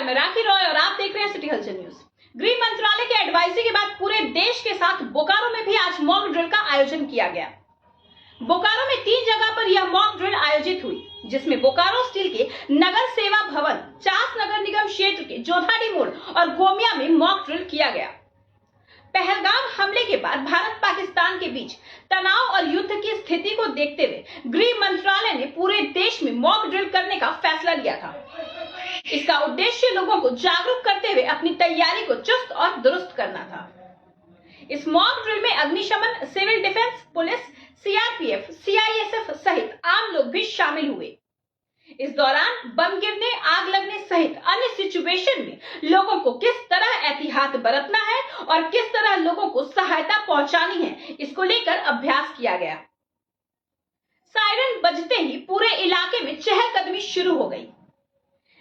मैं राखी रॉय और आप देख रहे हैं सिटी हलचल न्यूज। गृह मंत्रालय के एडवाइजरी के बाद पूरे देश के साथ बोकारो में भी आज मॉक ड्रिल का आयोजन किया गया। बोकारो में 3 जगह पर यह मॉक ड्रिल आयोजित हुई, जिसमें बोकारो स्टील के नगर सेवा भवन, चास नगर निगम क्षेत्र के जोधाड़ी मोड़ और गोमिया में मॉक ड्रिल किया गया। पहलगाम हमले के बाद भारत पाकिस्तान के बीच तनाव और युद्ध की स्थिति को देखते हुए गृह मंत्रालय ने पूरे देश में मॉक ड्रिल करने का फैसला लिया था। इसका उद्देश्य लोगों को जागरूक करते हुए अपनी तैयारी को चुस्त और दुरुस्त करना था। इस मॉक ड्रिल में अग्निशमन, civil defence, police, CRPF, CISF सहित आम लोग भी शामिल हुए। इस दौरान बम गिरने, आग लगने सहित अन्य सिचुएशन में लोगों को किस तरह एहतियात बरतना है और किस तरह लोगों को सहायता पहुंचानी है, इसको लेकर अभ्यास किया गया। सायरन बजते ही पूरे इलाके में चहलकदमी शुरू हो गई।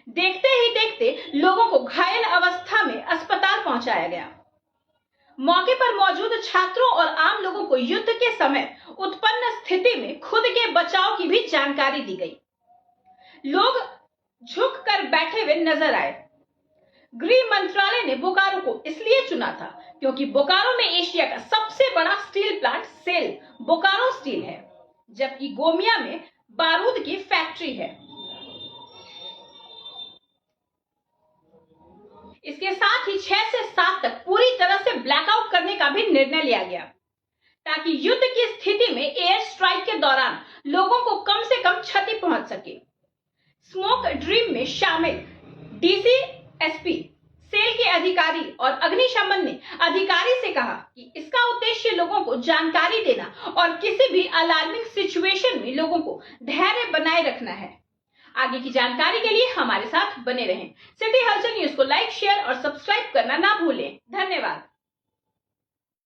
देखते ही देखते लोगों को घायल अवस्था में अस्पताल पहुंचाया गया। मौके पर मौजूद छात्रों और आम लोगों को युद्ध के समय उत्पन्न स्थिति में खुद के बचाव की भी जानकारी दी गई। लोग झुक कर बैठे हुए नजर आए। गृह मंत्रालय ने बोकारो को इसलिए चुना था क्योंकि बोकारो में एशिया का सबसे बड़ा steel plant SAIL Bokaro steel है, जबकि गोमिया में बारूद की फैक्ट्री है। इसके साथ ही 6 से 7 तक पूरी तरह से ब्लैकआउट करने का भी निर्णय लिया गया, ताकि युद्ध की स्थिति में एयर स्ट्राइक के दौरान लोगों को कम से कम क्षति पहुंच सके। स्मोक ड्रीम में शामिल डीसी, एसपी, सेल के अधिकारी और अग्निशमन ने अधिकारी से कहा कि इसका उद्देश्य लोगों को जानकारी देना और किसी भी अलार्मिंग सिचुएशन में लोगों को धैर्य बनाए रखना है। आगे की जानकारी के लिए हमारे साथ बने रहें। सिटी हलचल न्यूज को लाइक, शेयर और सब्सक्राइब करना ना भूलें। धन्यवाद।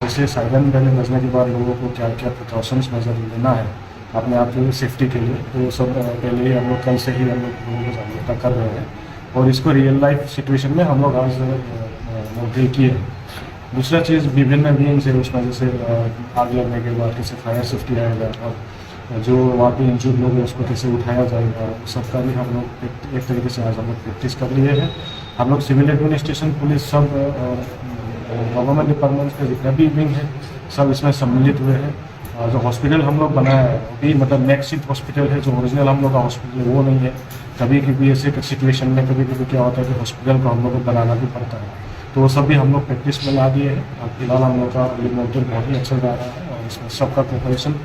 जैसे सायरन पहले बजने के बाद लोगों को क्या क्या प्रिकॉशंस मेजर लेना है अपने आप की सेफ्टी के लिए, तो सब पहले ही हम लोग कल से ही हम लोग लोगों को जागरूकता कर रहे हैं और इसको रियल लाइफ सिचुएशन में हम लोग आज ड्रिल किए हैं। दूसरा चीज़ विभिन्न बीइंग्स है, उसमें जैसे आग लगने के बाद कैसे फायर सेफ्टी आएगा और जो वहाँ पे इंजर्ड लोग हैं उसको कैसे उठाया जाएगा, सबका भी हम लोग एक तरीके से आज हम लोग प्रैक्टिस कर लिए हैं। हम लोग सिविल एडमिनिस्ट्रेशन, पुलिस, सब गवर्नमेंट डिपार्टमेंट्स के जितने भी विंग है सब इसमें सम्मिलित हुए हैं। जो हॉस्पिटल हम लोग बनाया है अभी मतलब मैक्सिट हॉस्पिटल है, जो ओरिजिनल हम लोग का हॉस्पिटल है वो नहीं है। कभी कभी ऐसे सिचुएशन में कभी कभी क्या होता है कि हॉस्पिटल को हम लोग को बनाना भी पड़ता है, तो वो सब भी हम लोग प्रैक्टिस में ला दिए हैं। और फिलहाल हम लोग का मॉडल बहुत ही अच्छा जा रहा है और इसमें सबका कोऑपरेशन,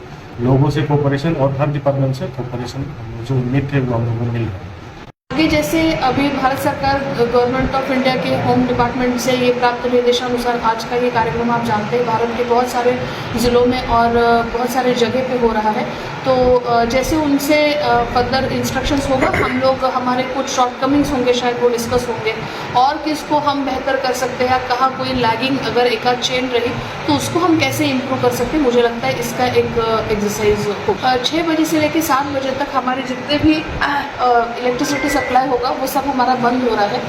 लोगों से कोऑपरेशन और हर डिपार्टमेंट से कोऑपरेशन जो उम्मीद थे वो हम लोगों को मिल रहा है। आगे जैसे अभी भारत सरकार, गवर्नमेंट ऑफ इंडिया के होम डिपार्टमेंट से ये प्राप्त निर्देशानुसार आज का ये कार्यक्रम आप जानते हैं भारत के बहुत सारे ज़िलों में और बहुत सारे जगह पे हो रहा है। तो जैसे उनसे फर्दर इंस्ट्रक्शंस होगा, हम लोग हमारे कुछ शॉर्टकमिंग्स होंगे शायद वो डिस्कस होंगे और किसको हम बेहतर कर सकते हैं, कहाँ कोई लैगिंग अगर एक आध चेन रही तो उसको हम कैसे इम्प्रूव कर सकते हैं। मुझे लगता है इसका एक एक्सरसाइज होगा। 6 बजे से लेकर 7 बजे तक हमारे जितने भी इलेक्ट्रिसिटी सप्लाई होगा वो सब हमारा बंद हो रहा है।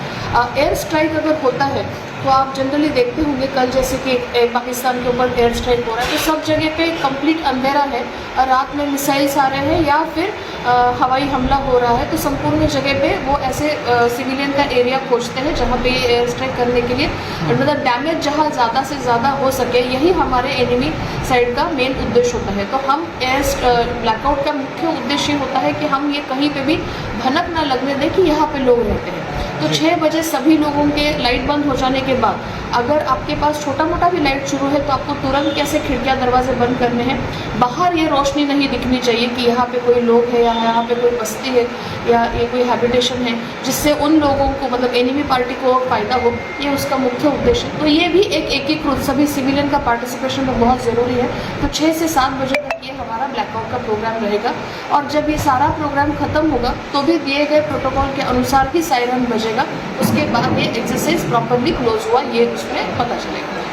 एयर स्ट्राइक अगर होता है तो आप जनरली देखते होंगे कल जैसे कि पाकिस्तान के ऊपर एयर स्ट्राइक हो रहा है तो सब जगह पे कंप्लीट अंधेरा है और रात में मिसाइल्स आ रहे हैं या फिर हवाई हमला हो रहा है, तो संपूर्ण जगह पे वो ऐसे सिविलियन का एरिया खोजते हैं जहाँ पे एयर स्ट्राइक करने के लिए मतलब डैमेज जहाँ ज़्यादा से ज़्यादा हो सके, यही हमारे एनिमी साइड का मेन उद्देश्य होता है। तो हम एयर ब्लैकआउट का मुख्य उद्देश्य होता है कि हम ये कहीं पे भी भनक ना लगने दें कि यहाँ पे लोग रहते हैं। तो 6 बजे सभी लोगों के लाइट बंद हो जाने के बाद अगर आपके पास छोटा मोटा भी लाइट शुरू है तो आपको तुरंत कैसे खिड़कियां दरवाजे बंद करने हैं। बाहर ये रोशनी नहीं दिखनी चाहिए कि यहाँ पे कोई लोग है या यहाँ पे कोई बस्ती है या ये कोई हैबिटेशन है, जिससे उन लोगों को मतलब एनिमी पार्टी को फ़ायदा हो, ये उसका मुख्य उद्देश्य है। तो ये भी एक एकीकृत सभी सिविलियन का पार्टिसिपेशन तो बहुत ज़रूरी है। तो 6 से 7 बजे तक ये हमारा ब्लैकआउट का प्रोग्राम रहेगा और जब ये सारा प्रोग्राम खत्म होगा तो भी दिए गए प्रोटोकॉल के अनुसार ही सायरन बजेगा। उसके बाद ये एक्सरसाइज प्रॉपरली क्लोज हुआ ये उसमें पता चलेगा।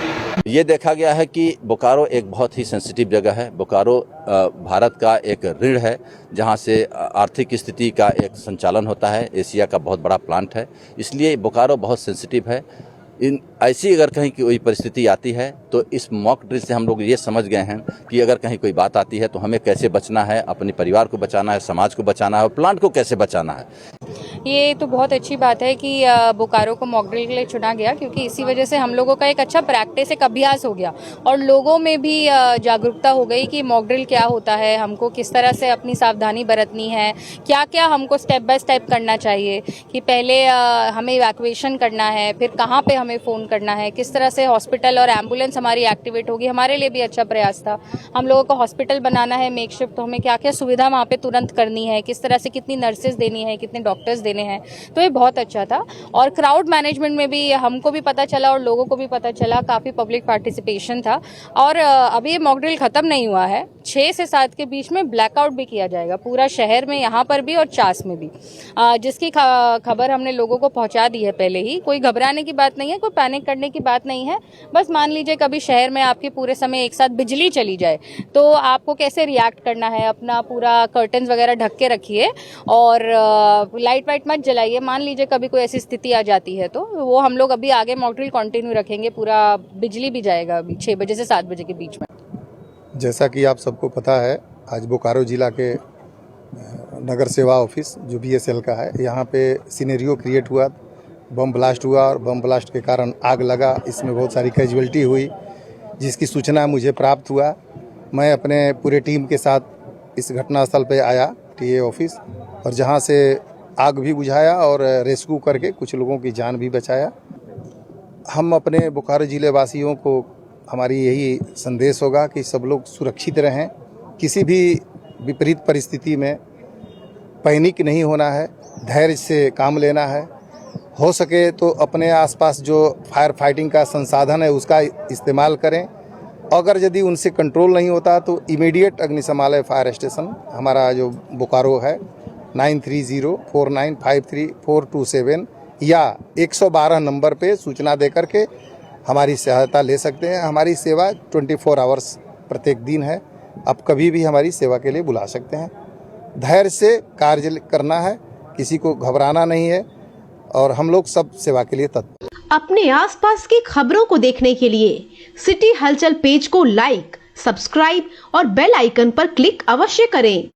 ये देखा गया है कि बोकारो एक बहुत ही सेंसिटिव जगह है। बोकारो भारत का एक रीढ़ है जहाँ से आर्थिक स्थिति का एक संचालन होता है। एशिया का बहुत बड़ा प्लांट है, इसलिए बोकारो बहुत सेंसिटिव है। इन ऐसी अगर कहीं कोई परिस्थिति आती है तो इस मॉक ड्रिल से हम लोग ये समझ गए हैं कि अगर कहीं कोई बात आती है तो हमें कैसे बचना है, अपने परिवार को बचाना है, समाज को बचाना है और प्लांट को कैसे बचाना है। ये तो बहुत अच्छी बात है कि बोकारो को मॉक ड्रिल के लिए चुना गया, क्योंकि इसी वजह से हम लोगों का एक अच्छा प्रैक्टिस, एक अभ्यास हो गया और लोगों में भी जागरूकता हो गई कि मॉक ड्रिल क्या होता है, हमको किस तरह से अपनी सावधानी बरतनी है, क्या क्या हमको स्टेप बाय स्टेप करना चाहिए कि पहले हमें इवैक्यूएशन करना है, फिर कहाँ पे हमें फ़ोन करना है, किस तरह से हॉस्पिटल और एम्बुलेंस हमारी एक्टिवेट होगी। हमारे लिए भी अच्छा प्रयास था। हम लोगों को हॉस्पिटल बनाना है मेकशिफ्ट, तो हमें क्या क्या सुविधा वहाँ पे तुरंत करनी है, किस तरह से कितनी नर्सेज देनी है, कितने डॉक्टर्स देने हैं, तो ये बहुत अच्छा था। और क्राउड मैनेजमेंट में भी हमको भी पता चला और लोगों को भी पता चला, काफ़ी पब्लिक पार्टिसिपेशन था। और अभी ये मॉक ड्रिल ख़त्म नहीं हुआ है, 6 से 7 के बीच में ब्लैकआउट भी किया जाएगा पूरा शहर में, यहाँ पर भी और चास में भी, जिसकी खबर हमने लोगों को पहुँचा दी है पहले ही। कोई घबराने की बात नहीं है, कोई पैनिक करने की बात नहीं है। बस मान लीजिए कभी शहर में आपके पूरे समय एक साथ बिजली चली जाए तो आपको कैसे रिएक्ट करना है, अपना पूरा कर्टन्स वगैरह ढक के रखिए और लाइट वाइट मत जलाइए। मान लीजिए कभी कोई ऐसी स्थिति आ जाती है तो वो हम लोग अभी आगे मॉक ड्रिल कंटिन्यू रखेंगे, पूरा बिजली भी जाएगा अभी 6 बजे से 7 बजे के बीच में। जैसा कि आप सबको पता है, आज बोकारो जिला के नगर सेवा ऑफिस जो BSL का है, यहाँ पे सिनेरियो क्रिएट हुआ, बम ब्लास्ट हुआ और बम ब्लास्ट के कारण आग लगा। इसमें बहुत सारी कैजुअल्टी हुई, जिसकी सूचना मुझे प्राप्त हुआ। मैं अपने पूरे टीम के साथ इस घटनास्थल पे आया, TA ऑफिस, और जहाँ से आग भी बुझाया और रेस्क्यू करके कुछ लोगों की जान भी बचाया। हम अपने बोकारो जिले वासियों को, हमारी यही संदेश होगा कि सब लोग सुरक्षित रहें, किसी भी विपरीत परिस्थिति में पैनिक नहीं होना है, धैर्य से काम लेना है। हो सके तो अपने आसपास जो फायर फाइटिंग का संसाधन है उसका इस्तेमाल करें। अगर यदि उनसे कंट्रोल नहीं होता तो इमीडिएट अग्निशमन फायर स्टेशन हमारा जो बोकारो है 9304953427 या 112 नंबर पे सूचना दे करके हमारी सहायता ले सकते हैं। हमारी सेवा 24 आवर्स प्रत्येक दिन है, आप कभी भी हमारी सेवा के लिए बुला सकते हैं। धैर्य से कार्य करना है, किसी को घबराना नहीं है और हम लोग सब सेवा के लिए तत्पर। अपने आसपास की खबरों को देखने के लिए सिटी हलचल पेज को लाइक, सब्सक्राइब और बेल आइकन पर क्लिक अवश्य करें।